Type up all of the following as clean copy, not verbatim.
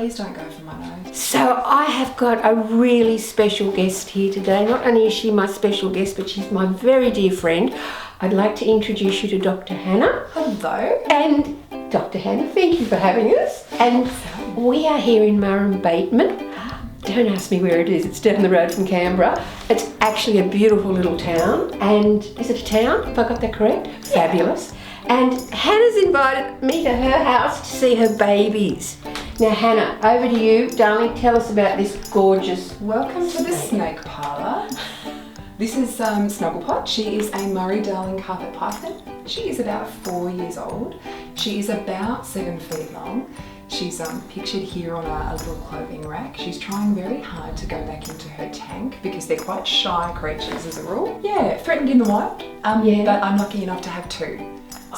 Please don't go for my nose. So I have got a really special guest here today. Not only is she my special guest, but she's my very dear friend. I'd like to introduce you to Dr. Hannah. Hello. And Dr. Hannah, thank you for having us. And we are here in Murrumbateman. Don't ask me where it is, it's down the road from Canberra. It's actually a beautiful little town. And is it a town, if I got that correct? Yeah. Fabulous. And Hannah's invited me to her house to see her babies. Now Hannah, over to you, darling. Tell us about this gorgeous... Welcome to the snake parlour. This is Snugglepot. She is a Murray Darling carpet python. She is about 4 years old. She is about 7 feet long. She's pictured here on a little clothing rack. She's trying very hard to go back into her tank because they're quite shy creatures as a rule. Yeah, threatened in the wild, but I'm lucky enough to have 2.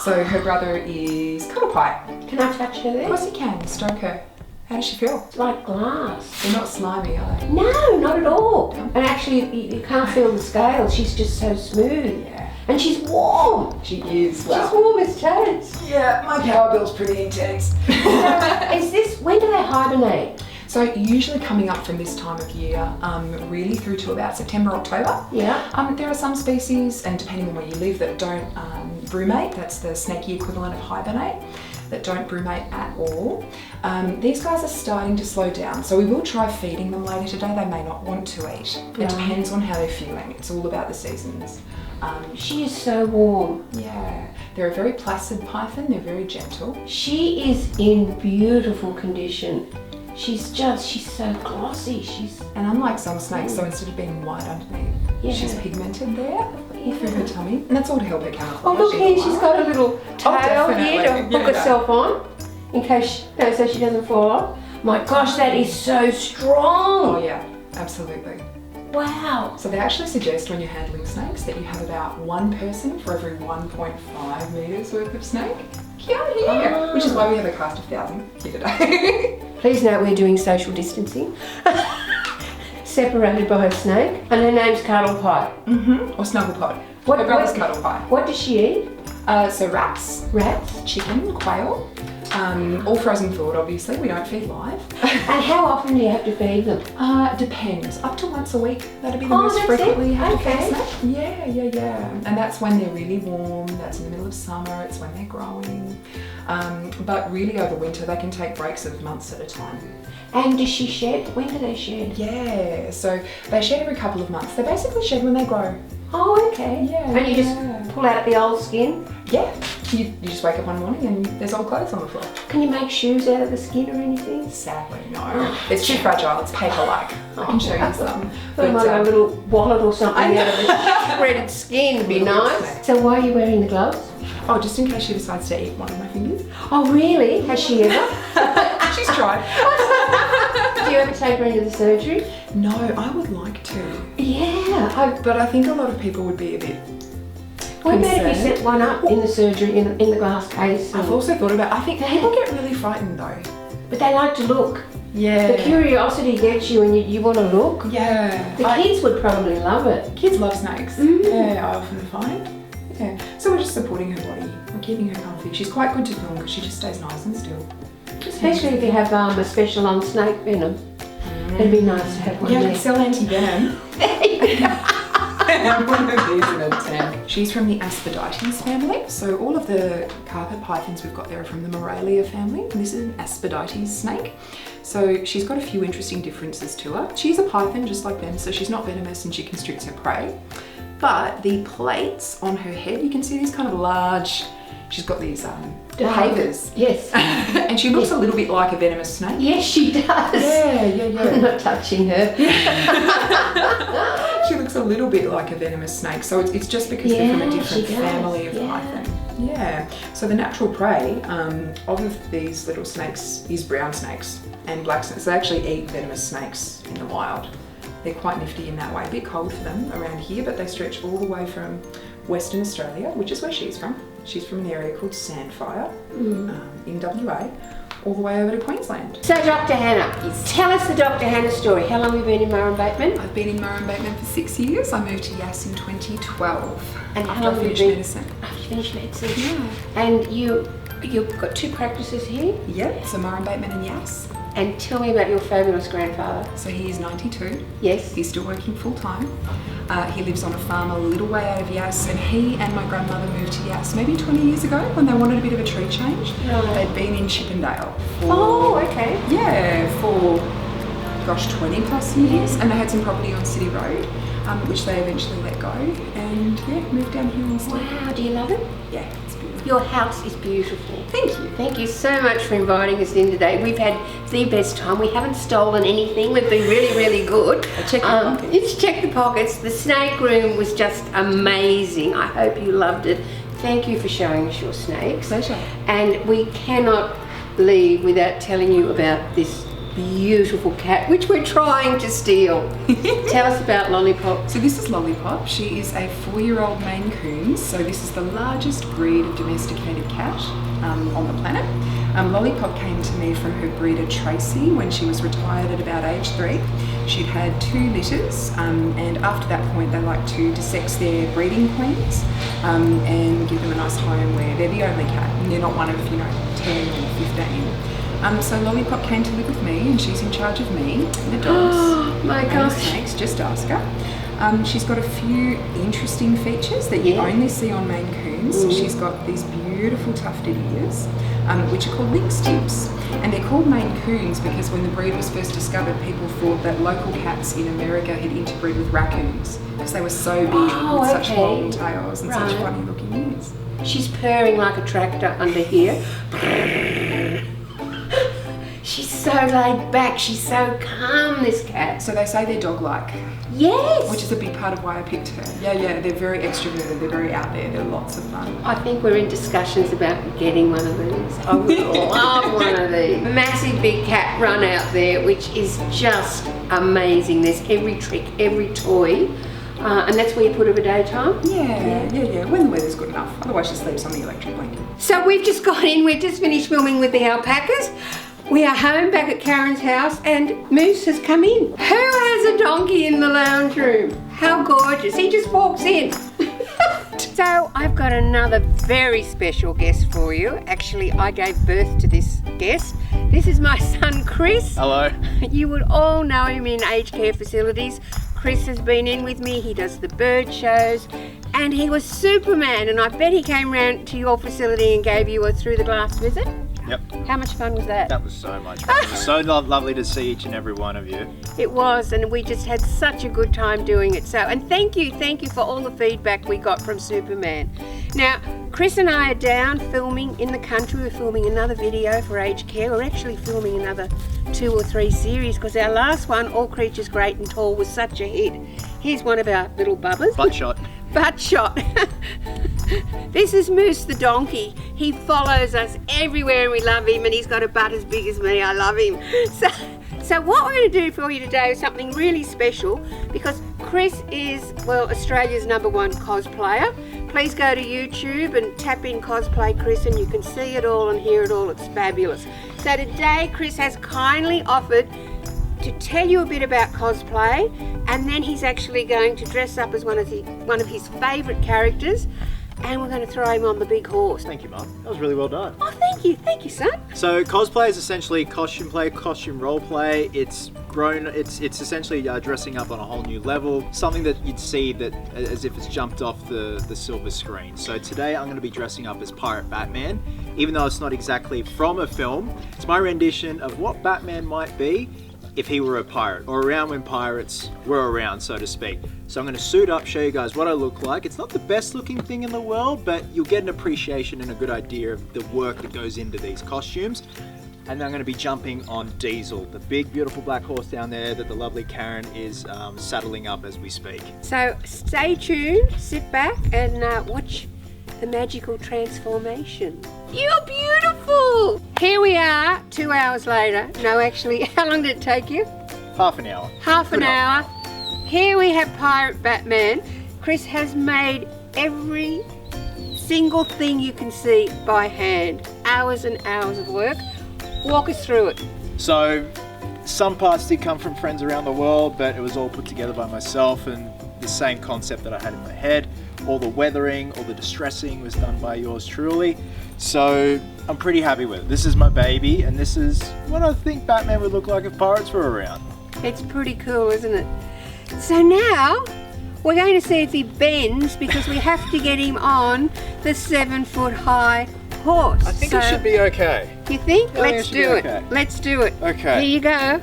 So her brother is Cuddlepie. Can I touch her there? Of course you can, stroke her. How does she feel? It's like glass. They're not slimy, are they? No, not at all. And actually, you can't feel the scales. She's just so smooth. Yeah. And she's warm. She is. She's warm as toads. Yeah, my power bill's pretty intense. So, when do they hibernate? So usually coming up from this time of year, really through to about September, October. Yeah. There are some species, and depending on where you live, that don't brumate. That's the snaky equivalent of hibernate. That don't brumate at all. These guys are starting to slow down, so we will try feeding them later today. They may not want to eat. It depends on how they're feeling. It's all about the seasons. She is so warm. Yeah, they're a very placid python. They're very gentle. She is in beautiful condition. She's so glossy. And unlike some snakes, so instead of being white underneath, she's pigmented there through her tummy, and that's all to help her camouflage. Oh look here, she's got a little tail here to hook herself on, in case so she doesn't fall off. My gosh, that is so strong. Oh yeah, absolutely. Wow. So they actually suggest when you're handling snakes that you have about 1 person for every 1.5 metres worth of snake. Here, which is why we have a cast of 1,000 here today. Please note we're doing social distancing. Separated by her snake, and her name's Cuddlepie. Or Snugglepot. Her brother's Cuddlepie. What does she eat? So rats, chicken, quail, all frozen thawed obviously, we don't feed live. And how often do you have to feed them? Depends, up to once a week, that'd be the most frequently you have to feed them. Yeah. And that's when they're really warm, that's in the middle of summer, it's when they're growing. But really over winter they can take breaks of months at a time. And does she shed? When do they shed? Yeah, so they shed every couple of months. They basically shed when they grow. Oh, okay. Yeah. And you just pull out the old skin? Yeah. You just wake up one morning and there's old clothes on the floor. Can you make shoes out of the skin or anything? Sadly, no. It's too fragile. It's paper-like. I can show you some. But a little wallet or something out of the shredded skin would be nice. So why are you wearing the gloves? Oh, just in case she decides to eat one of my fingers. Oh, really? Has she ever? She's tried. Do you ever take her into the surgery? No, I would like to. Yeah. But I think a lot of people would be a bit Well, maybe if you set one up in the surgery in the glass case. I've also thought about, I think people get really frightened though. But they like to look. Yeah. The curiosity gets you and you want to look. Yeah. The kids would probably love it. Kids love snakes. Yeah, I often find. Yeah. So we're just supporting her body. We're keeping her comfy. She's quite good to film because she just stays nice and still. Especially if you have a special on snake venom. It'd be nice to have one there. Yeah, we sell anti-venom. One of these in a tank. She's from the Aspidaites family. So all of the carpet pythons we've got there are from the Moralia family. And this is an Aspidaites snake. So she's got a few interesting differences to her. She's a python just like them, so she's not venomous and she constricts her prey. But the plates on her head, you can see these kind of large, she's got these behaviours. Yes. And she looks a little bit like a venomous snake. Yes, she does. Yeah. I'm not touching her. She looks a little bit like a venomous snake, so it's just because they're from a different family of python. Yeah. So the natural prey of these little snakes is brown snakes and black snakes. They actually eat venomous snakes in the wild. They're quite nifty in that way. A bit cold for them around here, but they stretch all the way from Western Australia, which is where she's from. She's from an area called Sandfire in WA, all the way over to Queensland. So Dr. Hannah, tell us the Dr. Hannah story. How long have you been in Murrumbateman? I've been in Murrumbateman for 6 years. I moved to Yass in 2012 and after I finished medicine. After you finished medicine? Yeah. And you've got 2 practices here? Yep, so Murrumbateman and Yass. And tell me about your fabulous grandfather. So he is 92. Yes. He's still working full time. He lives on a farm a little way out of Yass, and he and my grandmother moved to Yass maybe 20 years ago when they wanted a bit of a tree change. Right. They'd been in Chippendale for, Oh, okay. yeah, for gosh, 20 plus years, and they had some property on City Road, which they eventually let go, and yeah, moved down here instead. Wow, do you love it? Yeah, it's beautiful. Your house is beautiful. Thank you. Thank you so much for inviting us in today. We've had the best time. We haven't stolen anything. We've been really, really good. Check the pockets. It's check the pockets. The snake room was just amazing. I hope you loved it. Thank you for showing us your snakes. Pleasure. And we cannot leave without telling you about this beautiful cat, which we're trying to steal. Tell us about Lollipop. So this is Lollipop. She is a 4-year-old Maine Coon. So this is the largest breed of domesticated cat on the planet. Lollipop came to me from her breeder Tracy when she was retired at about age 3. She'd had 2 litters, and after that point they like to dissex their breeding queens and give them a nice home where they're the only cat and they're not one of 10 or 15. So Lollipop came to live with me, and she's in charge of me, the dogs, Oh my and the gosh. snakes. Just ask her. She's got a few interesting features that you only see on Maine Coons. She's got these beautiful tufted ears, which are called lynx tips, and they're called Maine Coons because when the breed was first discovered, people thought that local cats in America had interbred with raccoons because they were so big with such long tails and such funny looking ears. She's purring like a tractor under here. She's so laid back. She's so calm, this cat. So they say they're dog-like. Yes. Which is a big part of why I picked her. Yeah, they're very extroverted, they're very out there, they're lots of fun. I think we're in discussions about getting one of these. I would love one of these. Massive big cat run out there, which is just amazing. There's every trick, every toy. And that's where you put her for daytime? Yeah. When the weather's good enough. Otherwise she sleeps on the electric blanket. So we've just got in, we've just finished filming with the alpacas. We are home back at Karen's house and Moose has come in. Who has a donkey in the lounge room? How gorgeous. He just walks in. So I've got another very special guest for you. Actually, I gave birth to this guest. This is my son, Chris. Hello. You would all know him in aged care facilities. Chris has been in with me. He does the bird shows. And he was Superman. And I bet he came round to your facility and gave you a through the glass visit. Yep. How much fun was that? That was so much fun. It was so lovely to see each and every one of you. It was, and we just had such a good time doing it. So, and thank you for all the feedback we got from Superman. Now, Chris and I are down filming in the country. We're filming another video for aged care. We're actually filming another 2 or 3 series because our last one, All Creatures Great and Tall, was such a hit. Here's one of our little bubbers. Butt shot. Butt shot. This is Moose the donkey. He follows us everywhere and we love him, and he's got a butt as big as me. I love him. So what we're going to do for you today is something really special because Chris is, well, Australia's #1 cosplayer. Please go to YouTube and tap in Cosplay Chris and you can see it all and hear it all. It's fabulous. So today Chris has kindly offered to tell you a bit about cosplay, and then he's actually going to dress up as one of his favourite characters, and we're going to throw him on the big horse. Thank you, Mum. That was really well done. Oh, thank you, son. So cosplay is essentially costume play, costume role play. It's essentially dressing up on a whole new level, something that you'd see that as if it's jumped off the silver screen. So today I'm going to be dressing up as Pirate Batman, even though it's not exactly from a film. It's my rendition of what Batman might be if he were a pirate, or around when pirates were around, so to speak. So I'm going to suit up, show you guys what I look like. It's not the best looking thing in the world, but you'll get an appreciation and a good idea of the work that goes into these costumes. And then I'm going to be jumping on Diesel, the big beautiful black horse down there that the lovely Karen is saddling up as we speak. So stay tuned, sit back and watch the magical transformation. You're beautiful! Here we are, 2 hours later. No, actually, how long did it take you? Half an hour. Half an hour. Here we have Pirate Batman. Chris has made every single thing you can see by hand. Hours and hours of work. Walk us through it. So some parts did come from friends around the world, but it was all put together by myself, and the same concept that I had in my head. All the weathering, all the distressing was done by yours truly. So I'm pretty happy with it. This is my baby, and this is what I think Batman would look like if pirates were around. It's pretty cool, isn't it? So now we're going to see if he bends, because we have to get him on the 7-foot-high horse. I think it should be okay. You think? I think Let's it should be do it. okay. Let's do it. Okay. Here you go.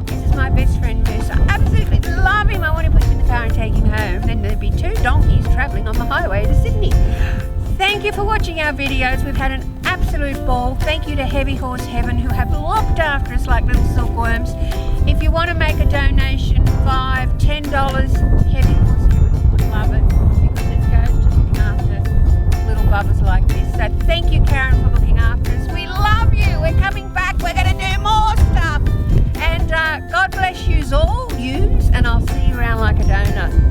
This is my best friend Moose. I absolutely love him. I want to put him in the car and take him home. Then there'd be 2 donkeys travelling on the highway to Sydney. Thank you for watching our videos. We've had an absolute ball. Thank you to Heavy Horse Heaven, who have looked after us like little silkworms. If you want to make a donation, $5, $10, Heavy Horse Heaven would love it, because it goes to looking after little bubbers like this. So thank you, Karen, for looking after us. We love you. We're coming back. We're going to do more stuff. And God bless yous all, and I'll see you around like a donut.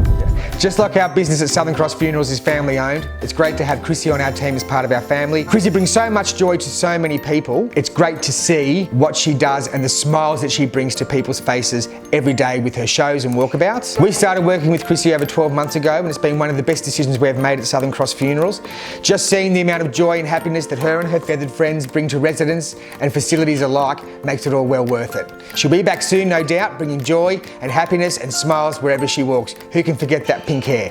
Just like our business at Southern Cross Funerals is family owned, it's great to have Krissy on our team as part of our family. Krissy brings so much joy to so many people. It's great to see what she does and the smiles that she brings to people's faces every day with her shows and walkabouts. We started working with Krissy over 12 months ago, and it's been one of the best decisions we've made at Southern Cross Funerals. Just seeing the amount of joy and happiness that her and her feathered friends bring to residents and facilities alike makes it all well worth it. She'll be back soon, no doubt, bringing joy and happiness and smiles wherever she walks. Who can forget that pink hair?